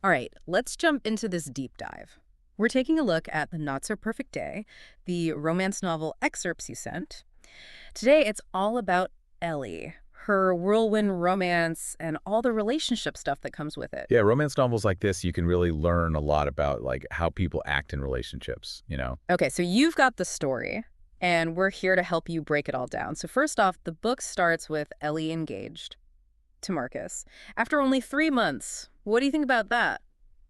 All right, let's jump into this deep dive. We're taking a look at The Not So Perfect Day, the romance novel excerpts you sent. Today, it's all about Ellie, her whirlwind romance, and all the relationship stuff that comes with it. Yeah, romance novels like this, you can really learn a lot about like how people act in relationships. Okay, so you've got the story, and we're here to help you break it all down. So, first off, the book starts with Ellie engaged to Marcus after only 3 months. What do you think about that?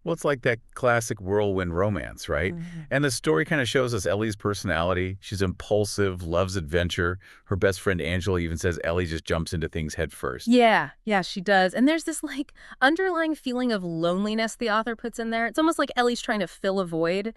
Well, it's like that classic whirlwind romance, right? Mhm. And the story kind of shows us Ellie's personality. She's impulsive, loves adventure. Her best friend Angela even says Ellie just jumps into things head first. Yeah, she does. And there's this underlying feeling of loneliness the author puts in there. It's almost like Ellie's trying to fill a void.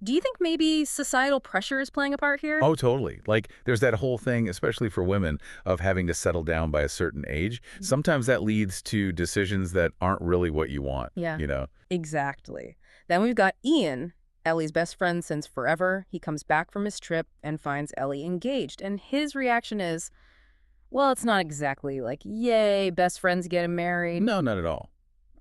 Do you think maybe societal pressure is playing a part here? Oh, totally. Like there's that whole thing, especially for women, of having to settle down by a certain age. Mm. Sometimes that leads to decisions that aren't really what you want, Yeah, you know? exactly. Then we've got Ian, Ellie's best friend since forever. He comes back from his trip and finds Ellie engaged. And his reaction is, well, it's not exactly like, yay, best friends getting married. No, not at all.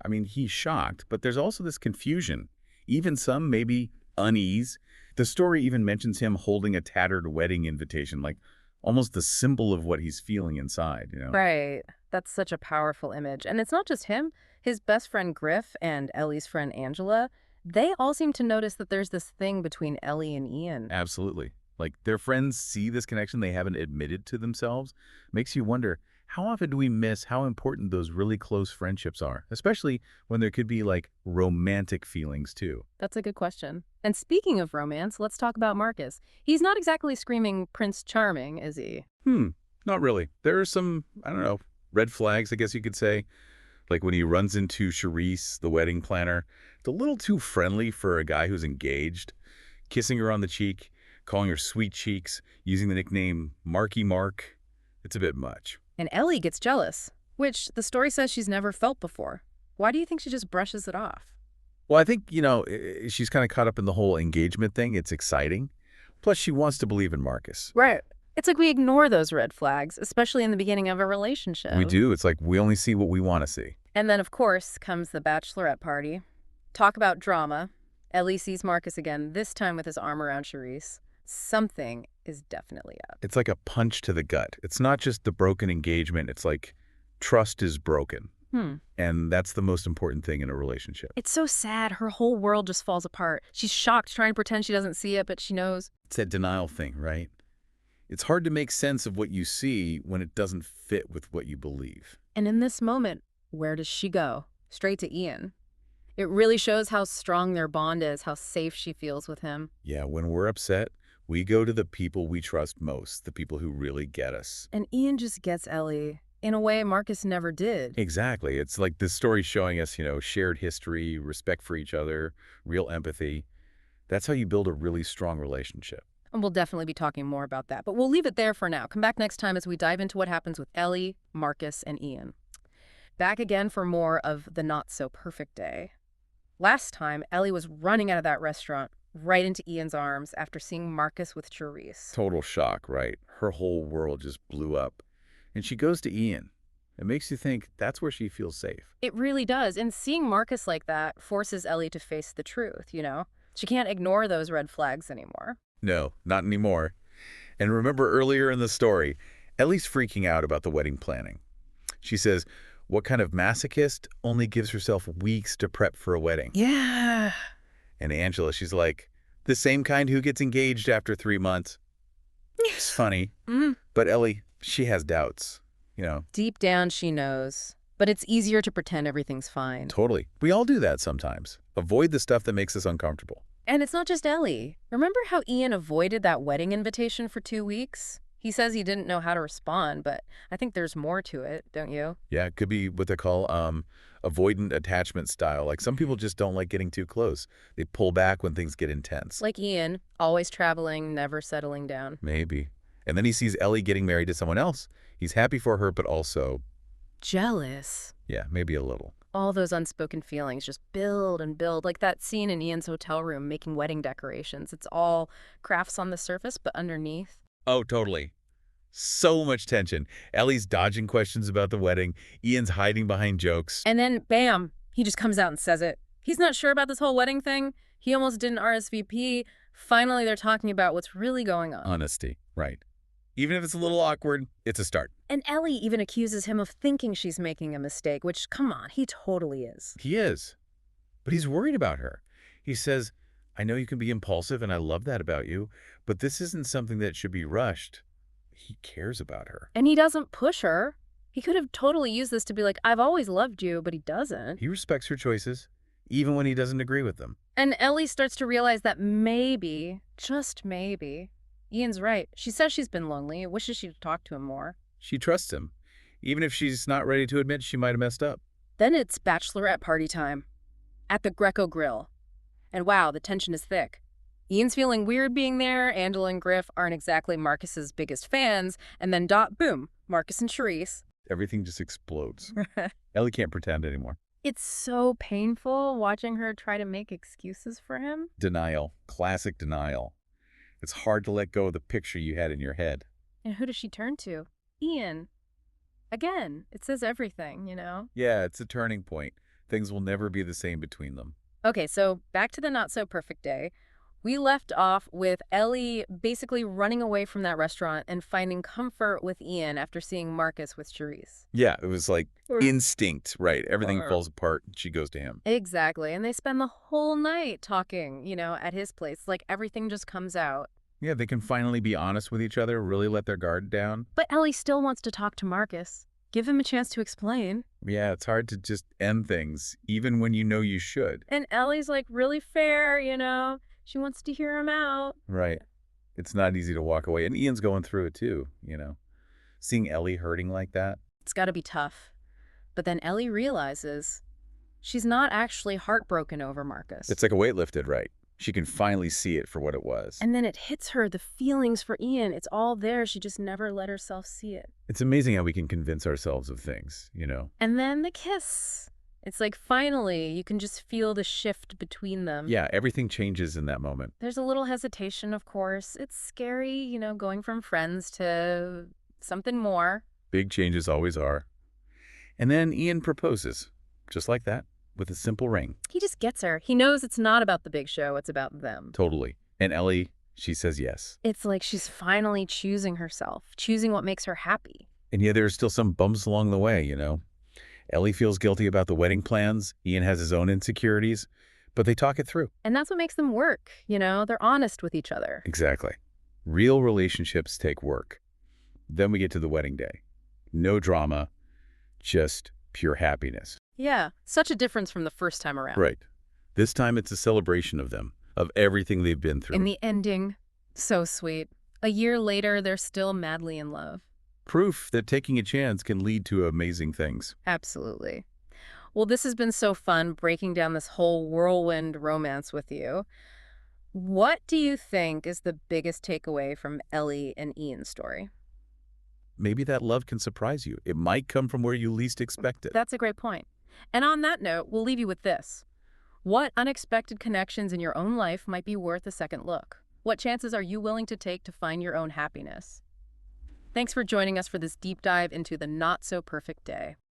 I mean, he's shocked, but there's also this confusion, even some maybe unease. The story even mentions him holding a tattered wedding invitation, like almost the symbol of what he's feeling inside. Right. That's such a powerful image. And it's not just him. His best friend Griff and Ellie's friend Angela, they all seem to notice that there's this thing between Ellie and Ian. Absolutely. Like their friends see this connection they haven't admitted to themselves. Makes you wonder, how often do we miss how important those really close friendships are, especially when there could be like romantic feelings too? That's a good question. And speaking of romance, let's talk about Marcus. He's not exactly screaming Prince Charming, is he? Hmm, not really. There are some, I don't know, red flags, I guess you could say. Like when he runs into Charisse, the wedding planner. It's a little too friendly for a guy who's engaged. Kissing her on the cheek, calling her sweet cheeks, using the nickname Marky Mark. It's a bit much. And Ellie gets jealous, which the story says she's never felt before. Why do you think she just brushes it off? Well, I think, she's kind of caught up in the whole engagement thing. It's exciting. Plus, she wants to believe in Marcus. Right. It's like we ignore those red flags, especially in the beginning of a We relationship. do. It's like we only see what we want to see. And then, of course, comes the bachelorette party. Talk about drama. Ellie sees Marcus again, this time with his arm around Charisse. Something is definitely up. It's like a punch to the gut. It's not just the broken engagement. It's like trust is broken. Hmm. And that's the most important thing in a relationship. It's so sad. Her whole world just falls apart. She's shocked, trying to pretend she doesn't see it, but she knows. It's that denial thing, right? It's hard to make sense of what you see when it doesn't fit with what you believe. And in this moment, where does she go? Straight to Ian. It really shows how strong their bond is, how safe she feels with him. Yeah, when we're upset, we go to the people we trust most, the people who really get us. And Ian just gets Ellie in a way Marcus never did. Exactly. It's like this story showing us, shared history, respect for each other, real empathy. That's how you build a really strong relationship. And we'll definitely be talking more about that. But we'll leave it there for now. Come back next time as we dive into what happens with Ellie, Marcus, and Ian. Back again for more of The Not So Perfect Day. Last time, Ellie was running out of that restaurant right into Ian's arms after seeing Marcus with Charisse. Total shock, right? Her whole world just blew up. And she goes to Ian. It makes you think that's where she feels safe. It really does. And seeing Marcus like that forces Ellie to face the truth. She can't ignore those red flags anymore. No, not anymore. And remember earlier in the story, Ellie's freaking out about the wedding planning. She says, what kind of masochist only gives herself weeks to prep for a wedding? Yeah. And Angela, she's like, the same kind who gets engaged after 3 months. It's funny. But Ellie, she has doubts. Deep down, she knows. But it's easier to pretend everything's fine. Totally. We all do that sometimes. Avoid the stuff that makes us uncomfortable. And it's not just Ellie. Remember how Ian avoided that wedding invitation for 2 weeks? He says he didn't know how to respond, but I think there's more to it, don't you? Yeah, it could be what they call avoidant attachment style. Like some people just don't like getting too close. They pull back when things get intense. Like Ian, always traveling, never settling down. Maybe. And then he sees Ellie getting married to someone else. He's happy for her, but also, Jealous. yeah, maybe a little. All those unspoken feelings just build and build, like that scene in Ian's hotel room making wedding decorations. It's all crafts on the surface, but underneath. Oh, totally. So much tension. Ellie's dodging questions about the wedding. Ian's hiding behind jokes. And then, bam, he just comes out and says it. He's not sure about this whole wedding thing. He almost didn't RSVP. Finally, they're talking about what's really going on. Honesty, right. Even if it's a little awkward, it's a start. And Ellie even accuses him of thinking she's making a mistake, which, come on, he totally is. He is. But he's worried about her. He says, I know you can be impulsive, and I love that about you, but this isn't something that should be rushed. He cares about her. And he doesn't push her. He could have totally used this to be like, I've always loved you, but he doesn't. He respects her choices, even when he doesn't agree with them. And Ellie starts to realize that maybe, just maybe, Ian's right. She says she's been lonely, wishes she'd talked to him more. She trusts him, even if she's not ready to admit she might have messed up. Then it's bachelorette party time at the Greco Grill. And wow, the tension is thick. Ian's feeling weird being there. Angela and Griff aren't exactly Marcus's biggest fans. And then boom, Marcus and Charisse. Everything just explodes. Ellie can't pretend anymore. It's so painful watching her try to make excuses for him. Denial. Classic denial. It's hard to let go of the picture you had in your head. And who does she turn to? Ian. Again, it says everything, you know? Yeah, it's a turning point. Things will never be the same between them. Okay, so back to the not-so-perfect day. We left off with Ellie basically running away from that restaurant and finding comfort with Ian after seeing Marcus with Charisse. Yeah, it was like instinct, right? Everything falls apart. She goes to him. Exactly. And they spend the whole night talking, you know, at his place. Like everything just comes out. Yeah, they can finally be honest with each other, really let their guard down. But Ellie still wants to talk to Marcus. Give him a chance to explain. Yeah, it's hard to just end things, even when you know you should. And Ellie's like really fair, you know? She wants to hear him out. Right. It's not easy to walk away. And Ian's going through it too, you know? Seeing Ellie hurting like that. It's got to be tough. But then Ellie realizes she's not actually heartbroken over Marcus. It's like a weight lifted, right? She can finally see it for what it was. And then it hits her, the feelings for Ian. It's all there. She just never let herself see it. It's amazing how we can convince ourselves of things, you know? And then the kiss. It's like finally you can just feel the shift between them. Yeah, everything changes in that moment. There's a little hesitation, of course. It's scary, you know, going from friends to something more. Big changes always are. And then Ian proposes, just like that, with a simple ring. He just gets her. He knows it's not about the big show, it's about them. Totally. And Ellie, she says yes. It's like she's finally choosing herself, choosing what makes her happy. And yeah, there's still some bumps along the way, you know? Ellie feels guilty about the wedding plans. Ian has his own insecurities, but they talk it through. And that's what makes them work, you know? They're honest with each other. Exactly. Real relationships take work. Then we get to the wedding day. No drama, just pure happiness. Yeah, such a difference from the first time around. Right. This time it's a celebration of them, of everything they've been through. In the ending, so sweet. A year later, they're still madly in love. Proof that taking a chance can lead to amazing things. Absolutely. Well, this has been so fun breaking down this whole whirlwind romance with you. What do you think is the biggest takeaway from Ellie and Ian's story? Maybe that love can surprise you. It might come from where you least expect it. That's a great point. And on that note, we'll leave you with this. What unexpected connections in your own life might be worth a second look? What chances are you willing to take to find your own happiness? Thanks for joining us for this deep dive into the not-so-perfect day.